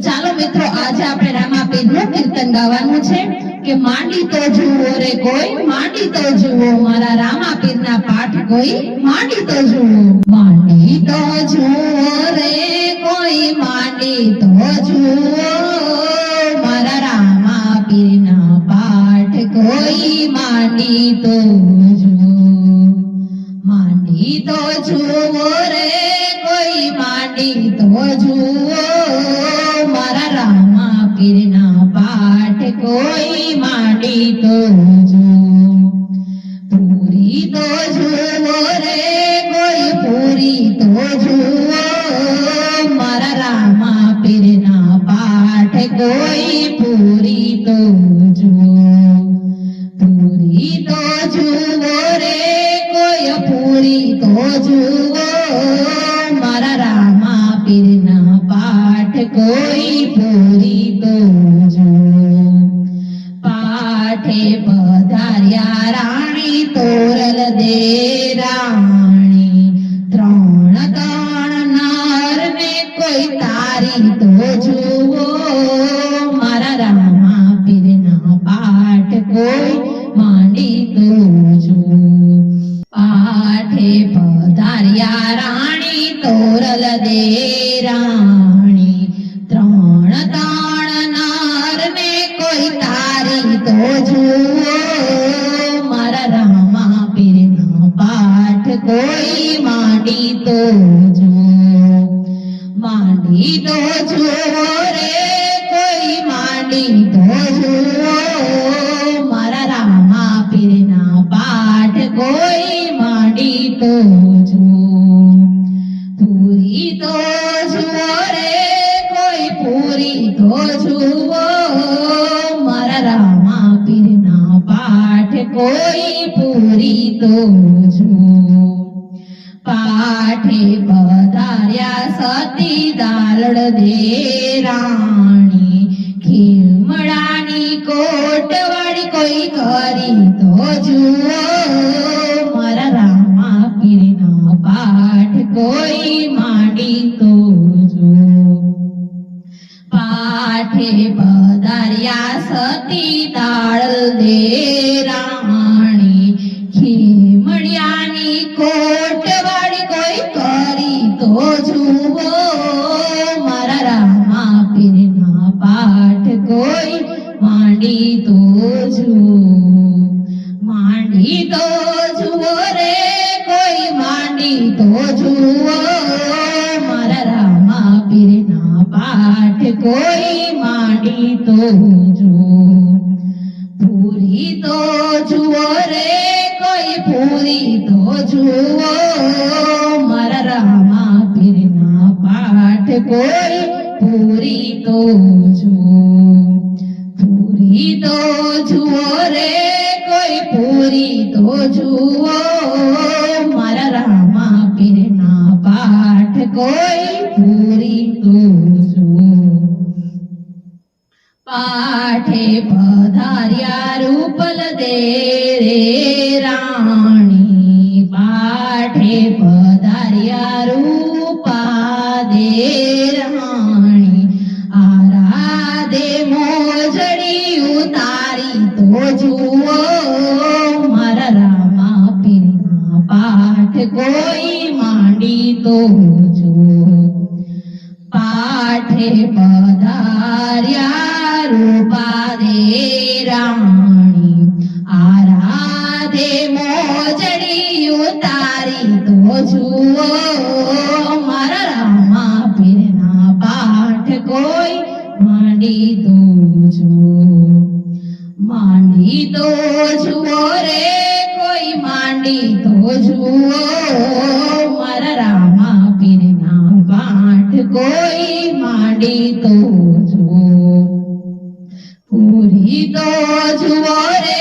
ચાલો મિત્રો આજે આપણે રામાપીરનું કીર્તન ગાવાનું છે કે માંડી તો જુઓ રે કોઈ, માંડી તો જુઓ મારા રામાપીરના પાઠ કોઈ, માંડી તો જુઓ, માંડી તો જુઓ રે કોઈ, માંડી તો જુઓ મારા રામાપીરના પાઠ કોઈ, માંડી તો જુઓ, માંડી તો જુઓ રે કોઈ, માંડી તો જુઓ મારા રામાપીરના પાઠ કોઈ, માંડી તો જુઓ, પૂરી તો જુઓ રે કોઈ, પૂરી તો જુઓ મારા રામાપીરના પાઠ કોઈ, પૂરી તો જુઓ, પૂરી તો જુઓ રે કોઈ, પૂરી તો જુઓ મારા રામાપીરના પાઠ કોઈ, પૂરી તો જુઓ, પાઠે પધાર્યા રાણી તોરલ દે રાણી, ત્રણ ત્રણ નર ને કોઈ તારી તો જુઓ મારા રામાપીરના પાઠ કોઈ, માંડી તો જુઓ, પાઠે પધાર્યા રાણી તોરલ દે રાણી, ત્રણ ત્રણ નર ને કોઈ તારી તો જુઓ મારા રામાપીરના પાઠ કોઈ, માંડી તો જુઓ, માંડી તો જુઓ રે કોઈ, માંડી તો જુઓ મારા રામાપીરના પાઠ કોઈ, માંડી તો જુઓ, પૂરી તો જુઓ રે કોઈ, પૂરી તો જુઓ મારા રામાપીરના પાઠ કોઈ, પૂરી તો જુઓ, પાઠે પધાર્યા સતી દાલડ દે રાણી, ખીમડાની કોટવાળી કોઈ કરી તો જુઓ મારા રામાપીરના પાઠ કોઈ, માંડી તો જુઓ, પાઠે પધાર્યા સતી દાળ દે રાણી, ખીમડિયાની કોટવાળી કોઈ કરી તો જુઓ મારા રામાપીરના પાઠ કોઈ, માંડી તો જુઓ, માંડી તો જુઓ રે કોઈ, માંડી તો જુઓ મારા રામાપીરના પાઠ કોઈ, માંડી તો જુઓ, પૂરી તો જુઓ રે કોઈ, પૂરી તો જુઓ મારા રામાપીરના પાઠ કોઈ, પૂરી તો જુઓ, પૂરી તો જુઓ રે કોઈ, પૂરી તો જુઓ મારા રામાપીરના પાઠ કોઈ, પૂરી તો જુઓ, પાઠે પધાર્યા રૂપલ દે રે રાણી, પાઠે પધાર્યા રૂપા દે રાણી, આરાધે મોજડી ઉતારી તો જુઓ મારા રામાપીરના પાઠ કોઈ, માંડી તો જુઓ, પાઠે પધાર્યા રૂપા દે રાણી, આરાધે મોજડી ઉતારી તો જુઓ મારા રામાપીરના પાઠ કોઈ, માંડી તો જુઓ, માંડી તો જુઓ રે કોઈ, માંડી તો જુઓ મારા રામાપીરના પાઠ કોઈ, માંડી તો જુઓ, પૂરી તો જુઓ રે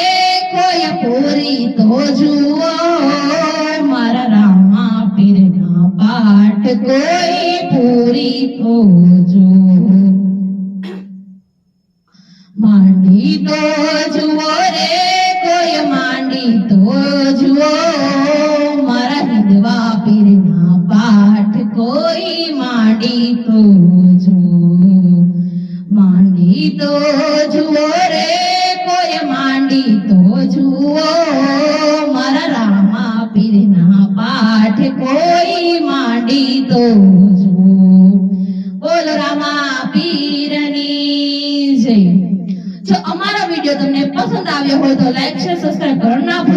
કોઈ, પૂરી તો જુઓ મારા રામાપીરના પાઠ કોઈ, પૂરી તો જુઓ, માંડી તો જુઓ રે કોઈ, માંડી તો જુઓ મારા હિંદવાપીરના પાઠ કોઈ, માંડી તો જુઓ, માંડી તો જુઓ રે કોઈ માંડી તો જુઓ મારા રામા પીરના પાઠ કોઈ માંડી તો જુઓ બોલો રામા પીરની જય. જો અમારો વિડીયો તમને પસંદ આવ્યો હોય તો લાઈક શેર સબસ્ક્રાઇબ કરવાનું ના ભૂલતા.